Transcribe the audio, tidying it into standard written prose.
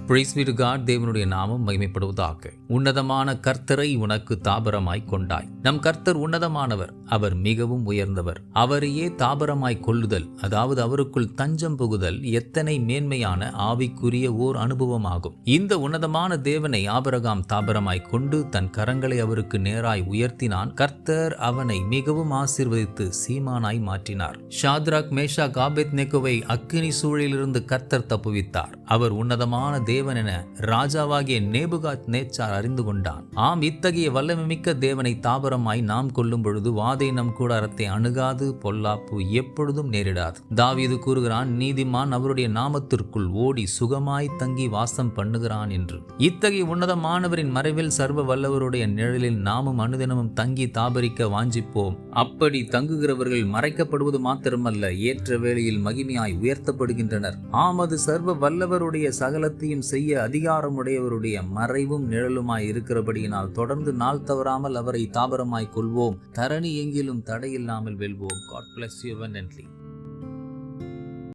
Price B to God. தேவனுடைய நாமம் மகிமைப்படுவதாக. உன்னதமான கர்த்தரை உனக்கு தாபரமாய் கொண்டாய். நம் கர்த்தர் உன்னதமானவர், அவர் மிகவும் உயர்ந்தவர். அவரையே தாபரமாய் கொள்ளுதல், அதாவது அவருக்குள் தஞ்சம் புகுதல் எத்தனை மேன்மையான ஆவிக்குரிய ஓர் அனுபவமாகும். இந்த உன்னதமான தேவனை ஆபிரகாம் தாபரமாய் கொண்டு தன் கரங்களை அவருக்கு நேராய் உயர்த்தினான். கர்த்தர் அவனை மிகவும் ஆசீர்வதித்து சீமானாய் மாற்றினார். ஷாத்ராக், மேஷாக், ஆபேத்நேகோவை அக்கினி சூழலிலிருந்து கர்த்தர் தப்புவித்தார். அவர் உன்னதமான தேவன் என ராஜாவாகிய நேபுகாத் நேச்சார் அறிந்து கொண்டான். ஆம், இத்தகைய வல்லமைமிக்க தேவனை தாபரமாய் நாம் கொள்ளும் பொழுது வாதை நம் கூடாரத்தை அணுகாது, பொல்லாப்பு எப்பொழுதும் நேரிடாது. தாவீது கூறுகிறான், நீதிமான் அவருடைய நாமத்திற்குள் ஓடி சுகமாய் தங்கி வாசம் பண்ணுகிறான் என்று. இத்தகைய உன்னதமானவரின் மறைவில் சர்வ வல்லவருடைய நிழலில் நாமும் அனுதினமும் தங்கி தாபரிக்க வாஞ்சிப்போம். அப்படி தங்குகிறவர்கள் மறைக்கப்படுவது மாத்திரமல்ல, ஏற்ற வேளையில் மகிமையாய் உயர்த்தப்படுகின்றனர். ஆமது சர்வ வல்லவருடைய சகலத்தையும் செய்ய அதிகாரமுடையவருடைய மறைவும் நிழலுமாய் இருக்கிறபடியினால் தொடர்ந்து நாள் தவறாமல் அவரை தாபரமாய் கொள்வோம். தரணி எங்கிலும் தடையில்லாமல் வெல்வோம். God bless you abundantly.